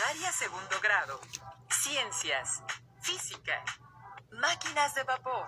Área segundo grado. Ciencias. Física. Máquinas de vapor.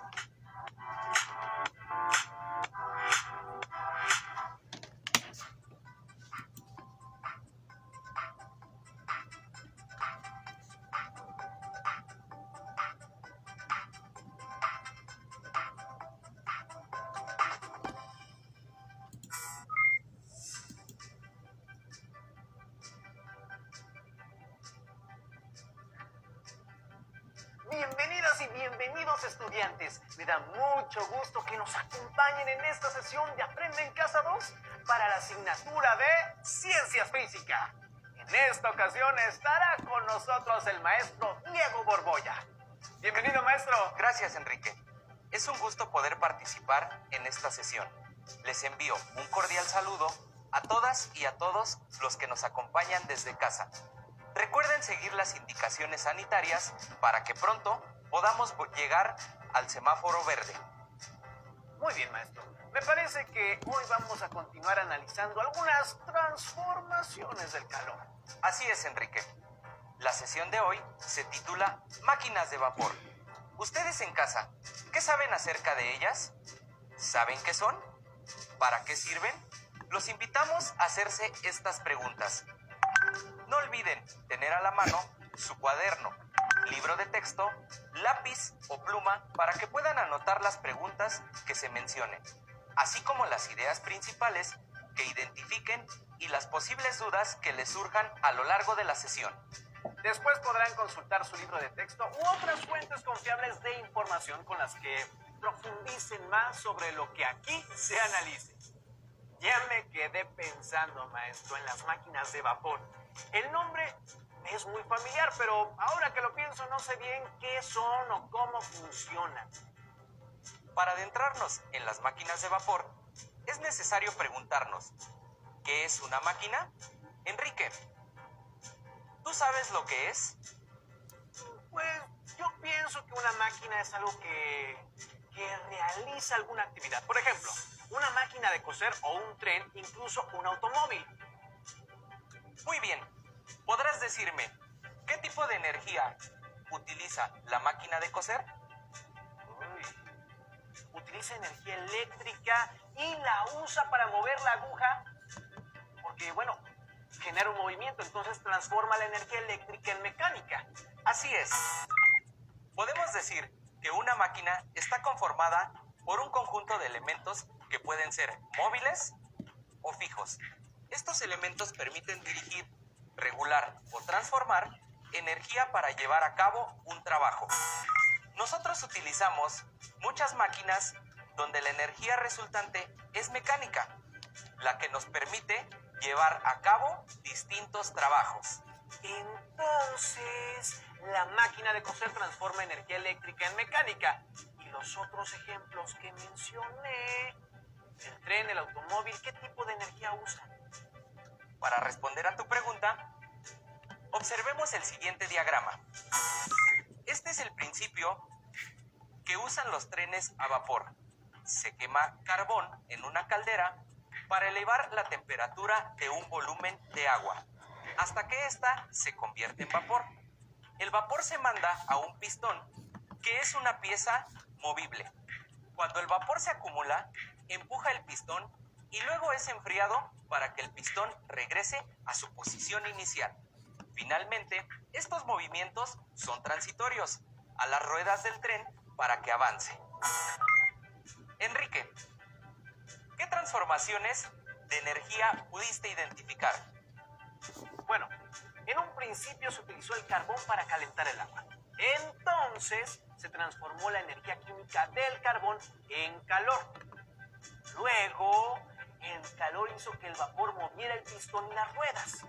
Bienvenidas y bienvenidos estudiantes. Me da mucho gusto que nos acompañen en esta sesión de Aprende en Casa 2 para la asignatura de Ciencias Física. En esta ocasión estará con nosotros el maestro Diego Borbolla. Bienvenido, maestro. Gracias, Enrique. Es un gusto poder participar en esta sesión. Les envío un cordial saludo a todas y a todos los que nos acompañan desde casa. Recuerden seguir las indicaciones sanitarias para que pronto podamos llegar al semáforo verde. Muy bien, maestro. Me parece que hoy vamos a continuar analizando algunas transformaciones del calor. Así es, Enrique. La sesión de hoy se titula Máquinas de vapor. Ustedes en casa, ¿qué saben acerca de ellas? ¿Saben qué son? ¿Para qué sirven? Los invitamos a hacerse estas preguntas. No olviden tener a la mano su cuaderno, libro de texto, lápiz o pluma para que puedan anotar las preguntas que se mencionen, así como las ideas principales que identifiquen y las posibles dudas que les surjan a lo largo de la sesión. Después podrán consultar su libro de texto u otras fuentes confiables de información con las que profundicen más sobre lo que aquí se analice. Ya me quedé pensando, maestro, en las máquinas de vapor. El nombre es muy familiar, pero ahora que lo pienso no sé bien qué son o cómo funcionan. Para adentrarnos en las máquinas de vapor, es necesario preguntarnos, ¿qué es una máquina? Enrique, ¿tú sabes lo que es? Pues yo pienso que una máquina es algo que realiza alguna actividad. Por ejemplo, una máquina de coser o un tren, incluso un automóvil. Muy bien. ¿Podrás decirme qué tipo de energía utiliza la máquina de coser? Utiliza energía eléctrica y la usa para mover la aguja porque, bueno, genera un movimiento, entonces transforma la energía eléctrica en mecánica. Así es. Podemos decir que una máquina está conformada por un conjunto de elementos que pueden ser móviles o fijos. Estos elementos permiten dirigir, regular o transformar energía para llevar a cabo un trabajo. Nosotros utilizamos muchas máquinas donde la energía resultante es mecánica, la que nos permite llevar a cabo distintos trabajos. Entonces, la máquina de coser transforma energía eléctrica en mecánica. Y los otros ejemplos que mencioné, el tren, el automóvil, ¿qué tipo de energía usan? Para responder a tu pregunta, observemos el siguiente diagrama. Este es el principio que usan los trenes a vapor. Se quema carbón en una caldera para elevar la temperatura de un volumen de agua, hasta que ésta se convierte en vapor. El vapor se manda a un pistón, que es una pieza movible. Cuando el vapor se acumula, empuja el pistón y luego es enfriado para que el pistón regrese a su posición inicial. Finalmente, estos movimientos son transitorios a las ruedas del tren para que avance. Enrique, ¿qué transformaciones de energía pudiste identificar? Bueno, en un principio se utilizó el carbón para calentar el agua. Entonces se transformó la energía química del carbón en calor. Luego, el calor hizo que el vapor moviera el pistón y las ruedas.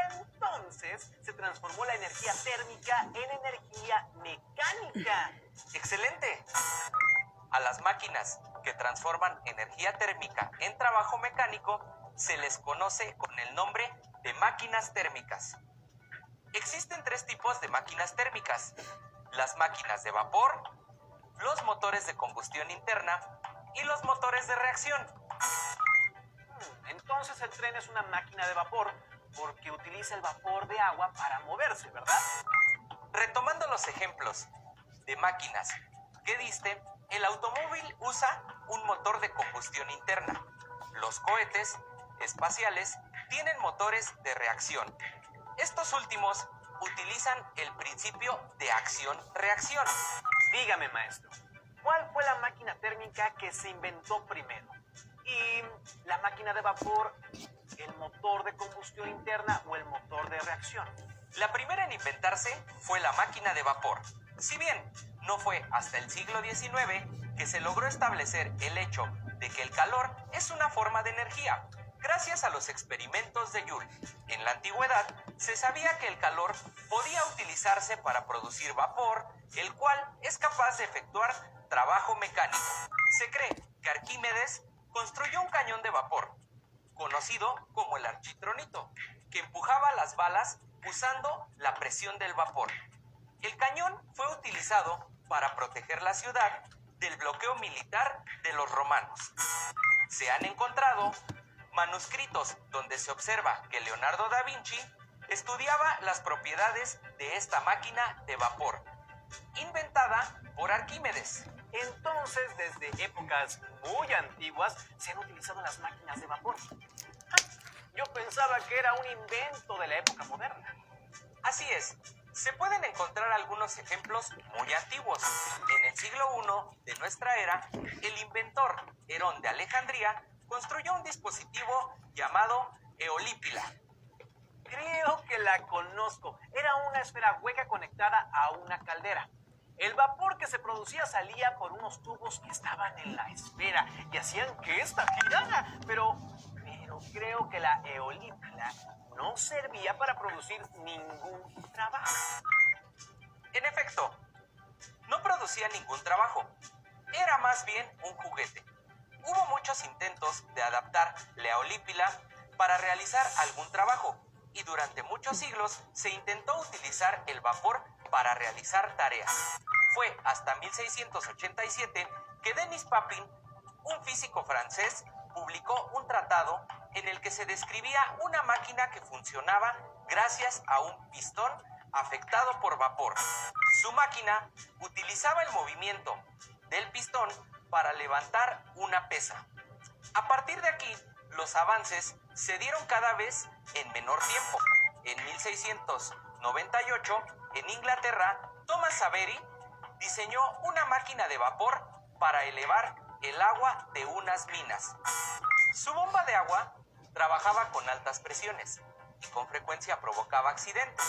Entonces se transformó la energía térmica en energía mecánica. ¡Excelente! A las máquinas que transforman energía térmica en trabajo mecánico se les conoce con el nombre de máquinas térmicas. Existen 3 tipos de máquinas térmicas: las máquinas de vapor, los motores de combustión interna y los motores de reacción. Entonces el tren es una máquina de vapor porque utiliza el vapor de agua para moverse, ¿verdad? Retomando los ejemplos de máquinas que diste, el automóvil usa un motor de combustión interna. Los cohetes espaciales tienen motores de reacción. Estos últimos utilizan el principio de acción-reacción. Dígame, maestro, ¿cuál fue la máquina térmica que se inventó primero? ¿Y la máquina de vapor, el motor de combustión interna o el motor de reacción? La primera en inventarse fue la máquina de vapor. Si bien no fue hasta el siglo XIX que se logró establecer el hecho de que el calor es una forma de energía, gracias a los experimentos de Joule. En la antigüedad se sabía que el calor podía utilizarse para producir vapor, el cual es capaz de efectuar trabajo mecánico. Se cree que Arquímedes construyó un cañón de vapor, conocido como el architronito, que empujaba las balas usando la presión del vapor. El cañón fue utilizado para proteger la ciudad del bloqueo militar de los romanos. Se han encontrado manuscritos donde se observa que Leonardo da Vinci estudiaba las propiedades de esta máquina de vapor, inventada por Arquímedes. Entonces, desde épocas muy antiguas, se han utilizado las máquinas de vapor. Yo pensaba que era un invento de la época moderna. Así es, se pueden encontrar algunos ejemplos muy antiguos. En el siglo I de nuestra era, el inventor Herón de Alejandría construyó un dispositivo llamado Eolípila. Creo que la conozco. Era una esfera hueca conectada a una caldera. El vapor que se producía salía por unos tubos que estaban en la esfera y hacían que ésta girara. Pero creo que la eolípila no servía para producir ningún trabajo. En efecto, no producía ningún trabajo. Era más bien un juguete. Hubo muchos intentos de adaptar la eolípila para realizar algún trabajo y durante muchos siglos se intentó utilizar el vapor para realizar tareas. Fue hasta 1687 que Denis Papin, un físico francés, publicó un tratado en el que se describía una máquina que funcionaba gracias a un pistón afectado por vapor. Su máquina utilizaba el movimiento del pistón para levantar una pesa. A partir de aquí, los avances se dieron cada vez en menor tiempo. En 1698, en Inglaterra, Thomas Savery diseñó una máquina de vapor para elevar el agua de unas minas. Su bomba de agua trabajaba con altas presiones y con frecuencia provocaba accidentes.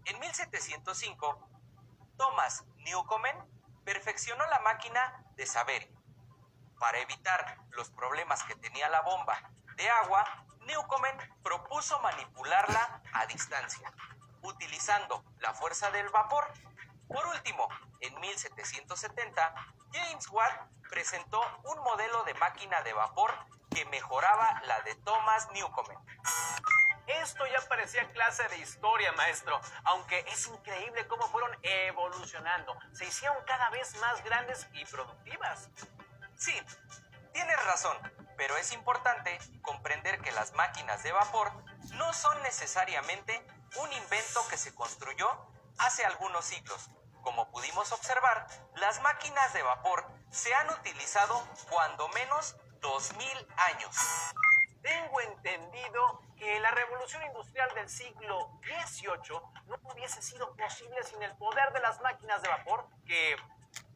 En 1705, Thomas Newcomen perfeccionó la máquina de Savery. Para evitar los problemas que tenía la bomba de agua, Newcomen propuso manipularla a distancia, utilizando la fuerza del vapor. Por último, en 1770, James Watt presentó un modelo de máquina de vapor que mejoraba la de Thomas Newcomen. Esto ya parecía clase de historia, maestro, aunque es increíble cómo fueron evolucionando. Se hicieron cada vez más grandes y productivas. Sí, tienes razón, pero es importante comprender que las máquinas de vapor no son necesariamente un invento que se construyó hace algunos siglos. Como pudimos observar, las máquinas de vapor se han utilizado cuando menos 2000 años. Tengo entendido que la revolución industrial del siglo XVIII no hubiese sido posible sin el poder de las máquinas de vapor que,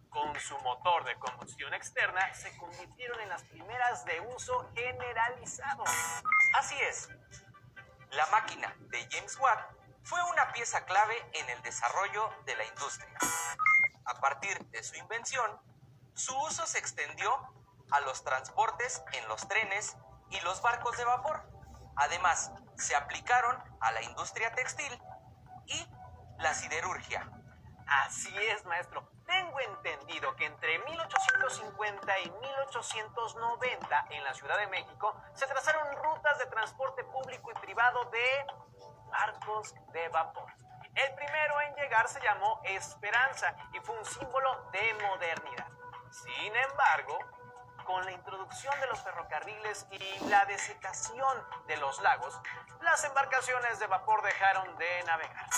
con su motor de combustión externa, se convirtieron en las primeras de uso generalizado. Así es. La máquina de James Watt fue una pieza clave en el desarrollo de la industria. A partir de su invención, su uso se extendió a los transportes en los trenes y los barcos de vapor. Además, se aplicaron a la industria textil y la siderurgia. Así es, maestro. Tengo entendido que entre 1850 y 1890 en la Ciudad de México se trazaron rutas de transporte público y privado de barcos de vapor. El primero en llegar se llamó Esperanza y fue un símbolo de modernidad. Sin embargo, con la introducción de los ferrocarriles y la desecación de los lagos, las embarcaciones de vapor dejaron de navegar.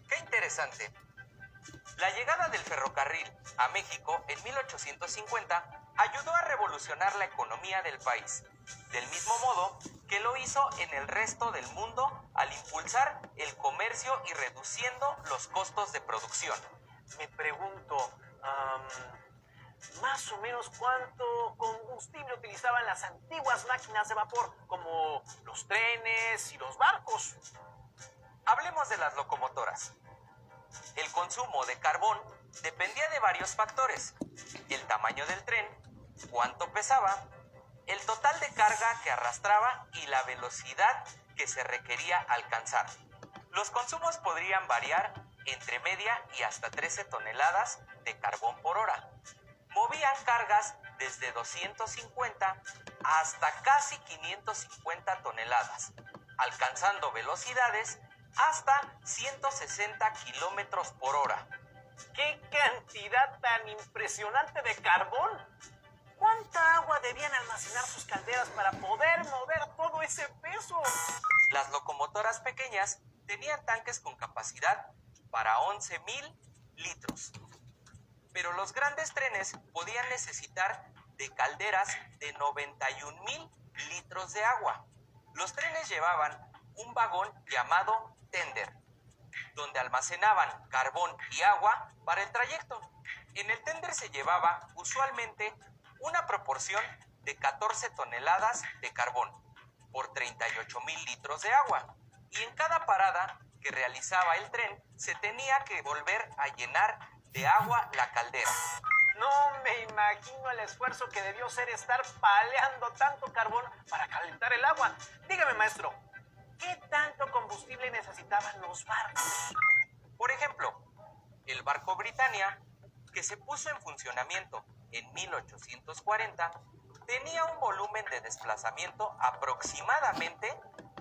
¡Qué interesante! La llegada del ferrocarril a México en 1850 ayudó a revolucionar la economía del país, del mismo modo que lo hizo en el resto del mundo al impulsar el comercio y reduciendo los costos de producción. Me pregunto, más o menos cuánto combustible utilizaban las antiguas máquinas de vapor, como los trenes y los barcos. Hablemos de las locomotoras. El consumo de carbón dependía de varios factores: el tamaño del tren, cuánto pesaba, el total de carga que arrastraba y la velocidad que se requería alcanzar. Los consumos podrían variar entre media y hasta 13 toneladas de carbón por hora. Movían cargas desde 250 hasta casi 550 toneladas, alcanzando velocidades hasta 160 kilómetros por hora. ¡Qué cantidad tan impresionante de carbón! ¿Cuánta agua debían almacenar sus calderas para poder mover todo ese peso? Las locomotoras pequeñas tenían tanques con capacidad para 11,000 litros. Pero los grandes trenes podían necesitar de calderas de 91,000 litros de agua. Los trenes llevaban un vagón llamado tender, donde almacenaban carbón y agua para el trayecto. En el tender se llevaba usualmente una proporción de 14 toneladas de carbón por 38,000 litros de agua. Y en cada parada que realizaba el tren se tenía que volver a llenar de agua la caldera. No me imagino el esfuerzo que debió ser estar paleando tanto carbón para calentar el agua. Dígame, maestro, ¿qué tanto combustible necesitaban los barcos? Por ejemplo, el barco Britannia, que se puso en funcionamiento en 1840, tenía un volumen de desplazamiento aproximadamente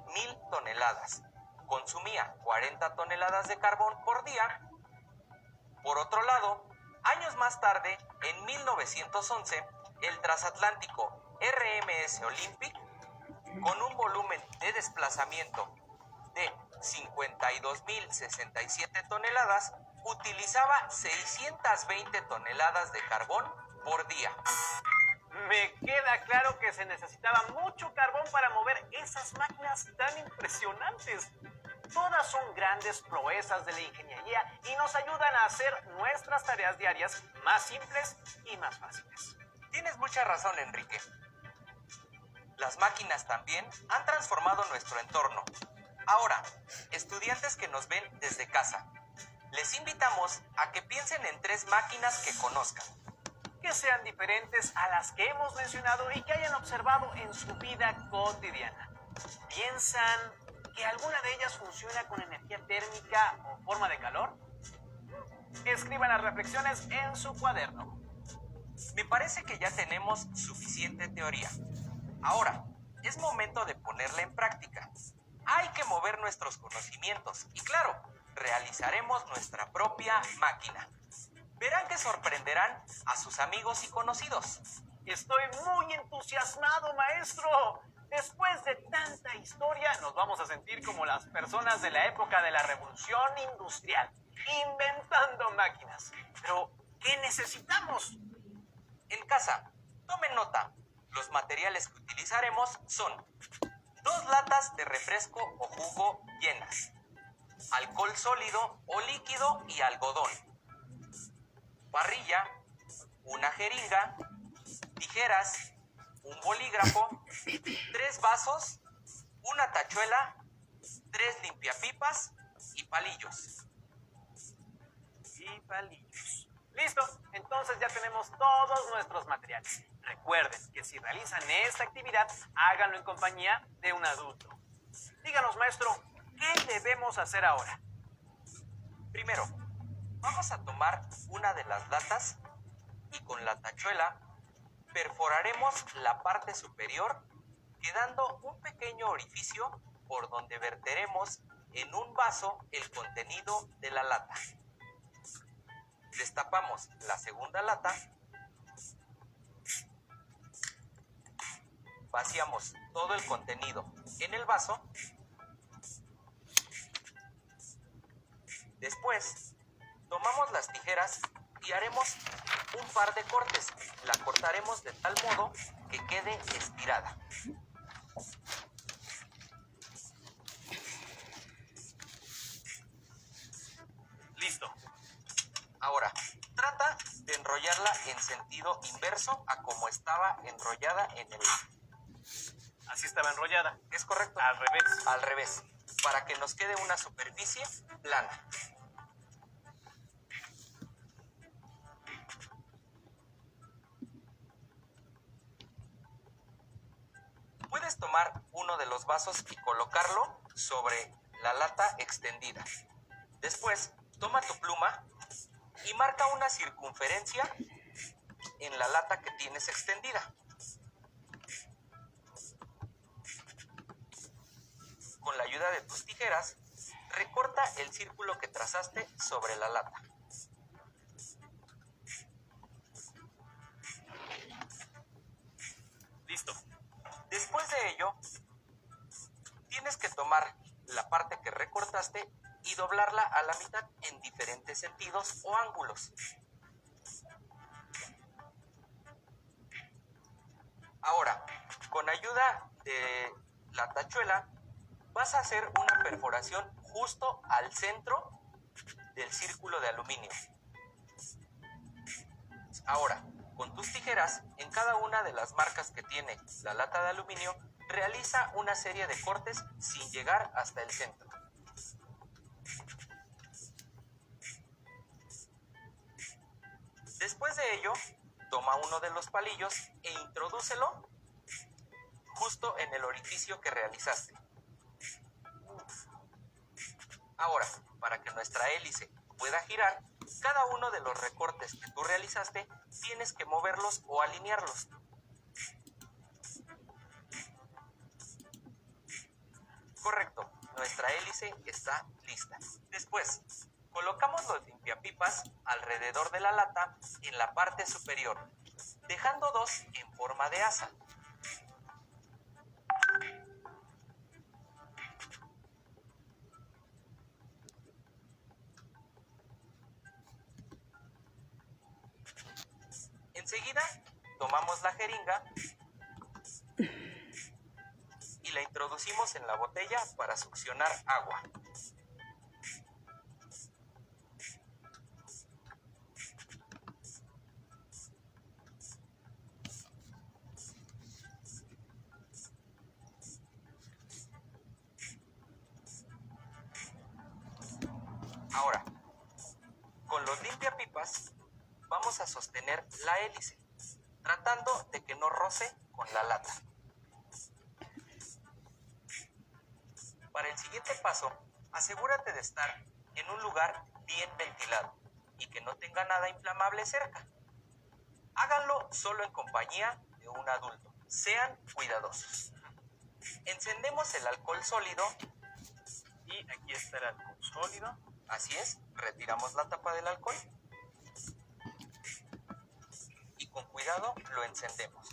1,000 toneladas. Consumía 40 toneladas de carbón por día. Por otro lado, años más tarde, en 1911, el transatlántico RMS Olympic, con un volumen de desplazamiento de 52,067 toneladas, utilizaba 620 toneladas de carbón por día. Me queda claro que se necesitaba mucho carbón para mover esas máquinas tan impresionantes. Todas son grandes proezas de la ingeniería y nos ayudan a hacer nuestras tareas diarias más simples y más fáciles. Tienes mucha razón, Enrique. Las máquinas también han transformado nuestro entorno. Ahora, estudiantes que nos ven desde casa, les invitamos a que piensen en 3 máquinas que conozcan, Que sean diferentes a las que hemos mencionado y que hayan observado en su vida cotidiana. ¿Piensan que alguna de ellas funciona con energía térmica o forma de calor? Escriban las reflexiones en su cuaderno. Me parece que ya tenemos suficiente teoría. Ahora, es momento de ponerla en práctica. Hay que mover nuestros conocimientos y, claro, realizaremos nuestra propia máquina. Verán que sorprenderán a sus amigos y conocidos. Estoy muy entusiasmado, maestro. Después de tanta historia, nos vamos a sentir como las personas de la época de la Revolución Industrial, inventando máquinas. Pero, ¿qué necesitamos? En casa, tomen nota. Los materiales que utilizaremos son 2 latas de refresco o jugo llenas, alcohol sólido o líquido y algodón, parrilla, una jeringa, tijeras, un bolígrafo, 3 vasos, una tachuela, 3 limpiapipas y palillos. Listo, entonces ya tenemos todos nuestros materiales. Recuerden que si realizan esta actividad, háganlo en compañía de un adulto. Díganos, maestro, ¿qué debemos hacer ahora? Primero, vamos a tomar una de las latas y con la tachuela perforaremos la parte superior, quedando un pequeño orificio por donde verteremos en un vaso el contenido de la lata. Destapamos la segunda lata vaciamos todo el contenido en el vaso. Después, tomamos las tijeras y haremos un par de cortes. La cortaremos de tal modo que quede estirada. Listo. Ahora, trata de enrollarla en sentido inverso a como estaba enrollada en el... Así estaba enrollada. ¿Es correcto? Al revés. Al revés, para que nos quede una superficie plana. Puedes tomar uno de los vasos y colocarlo sobre la lata extendida. Después, toma tu pluma y marca una circunferencia en la lata que tienes extendida. Con la ayuda de tus tijeras, recorta el círculo que trazaste sobre la lata. Listo. Después de ello, tienes que tomar la parte que recortaste y doblarla a la mitad en diferentes sentidos o ángulos. Ahora, con ayuda de la tachuela, vas a hacer una perforación justo al centro del círculo de aluminio. Ahora, con tus tijeras, en cada una de las marcas que tiene la lata de aluminio, realiza una serie de cortes sin llegar hasta el centro. Después de ello, toma uno de los palillos e introdúcelo justo en el orificio que realizaste. Ahora, para que nuestra hélice pueda girar, cada uno de los recortes que tú realizaste tienes que moverlos o alinearlos. Correcto, nuestra hélice está lista. Después, colocamos los limpiapipas alrededor de la lata en la parte superior, dejando dos en forma de asa. Enseguida, tomamos la jeringa y la introducimos en la botella para succionar agua. Ahora, con los limpiapipas vamos a sostener la hélice, tratando de que no roce con la lata. Para el siguiente paso, asegúrate de estar en un lugar bien ventilado y que no tenga nada inflamable cerca. Háganlo solo en compañía de un adulto. Sean cuidadosos. Encendemos el alcohol sólido. Y aquí está el alcohol sólido. Así es, retiramos la tapa del alcohol. Y con cuidado lo encendemos.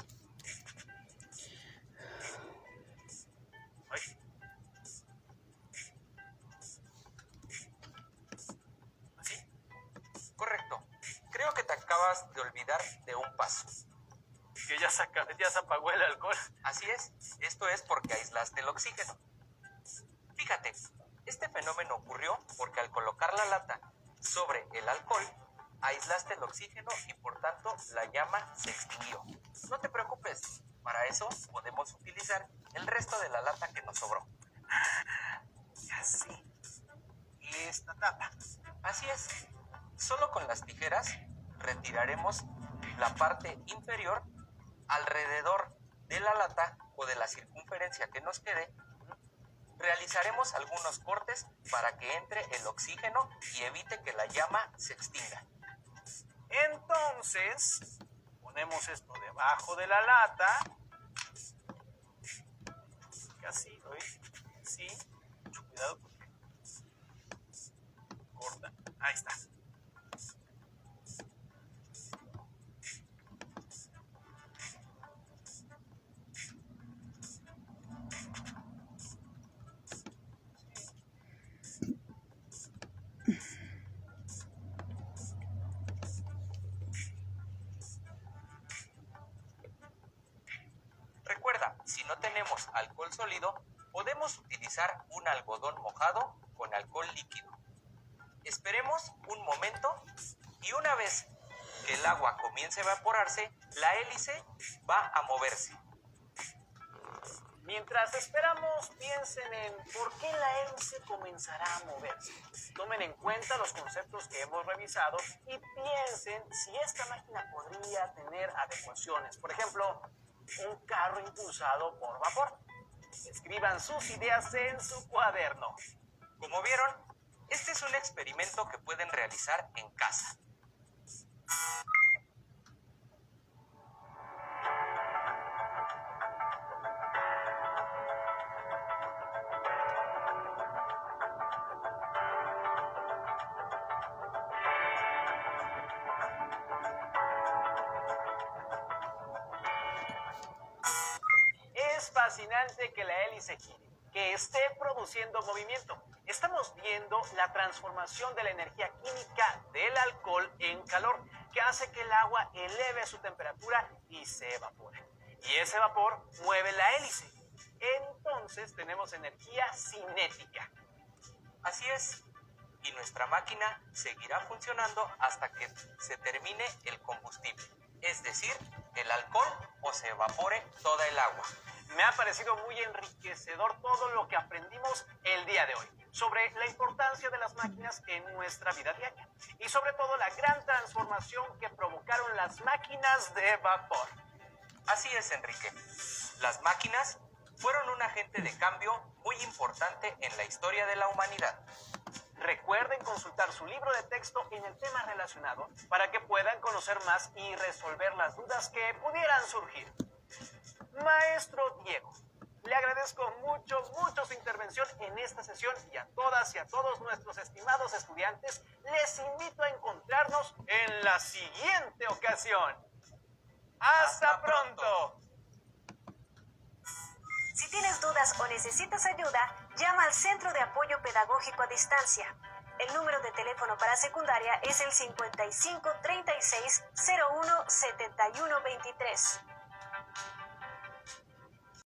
Ay. ¿Así? Correcto. Creo que te acabas de olvidar de un paso. Que ya se apagó el alcohol. Así es, esto es porque aislaste el oxígeno. Fíjate, este fenómeno ocurrió porque al colocar la lata sobre el alcohol, aislaste el oxígeno y por tanto la llama se extinguió. No te preocupes, para eso podemos utilizar el resto de la lata que nos sobró. Así. Y esta tapa. Así es, solo con las tijeras retiraremos la parte inferior alrededor de la lata o de la circunferencia que nos quede. Realizaremos algunos cortes para que entre el oxígeno y evite que la llama se extinga. Entonces, ponemos esto debajo de la lata. Casi, ¿oí? Sí. Mucho cuidado porque corta. Ahí está. necesitamos alcohol sólido, podemos utilizar un algodón mojado con alcohol líquido. Esperemos un momento y una vez que el agua comience a evaporarse, la hélice va a moverse. Mientras esperamos, piensen en por qué la hélice comenzará a moverse. Tomen en cuenta los conceptos que hemos revisado y piensen si esta máquina podría tener adecuaciones. Por ejemplo, un carro impulsado por vapor. Escriban sus ideas en su cuaderno. Como vieron, este es un experimento que pueden realizar en casa. Es fascinante que la hélice gire, que esté produciendo movimiento. Estamos viendo la transformación de la energía química del alcohol en calor, que hace que el agua eleve su temperatura y se evapore. Y ese vapor mueve la hélice. Entonces tenemos energía cinética. Así es. Y nuestra máquina seguirá funcionando hasta que se termine el combustible, es decir, el alcohol o se evapore toda el agua. Me ha parecido muy enriquecedor todo lo que aprendimos el día de hoy sobre la importancia de las máquinas en nuestra vida diaria y sobre todo la gran transformación que provocaron las máquinas de vapor. Así es, Enrique. Las máquinas fueron un agente de cambio muy importante en la historia de la humanidad. Recuerden consultar su libro de texto en el tema relacionado para que puedan conocer más y resolver las dudas que pudieran surgir. Maestro Diego, le agradezco mucho su intervención en esta sesión y a todas y a todos nuestros estimados estudiantes les invito a encontrarnos en la siguiente ocasión. ¡Hasta pronto! Si tienes dudas o necesitas ayuda, llama al Centro de Apoyo Pedagógico a Distancia. El número de teléfono para secundaria es el 55 36 01 71 23.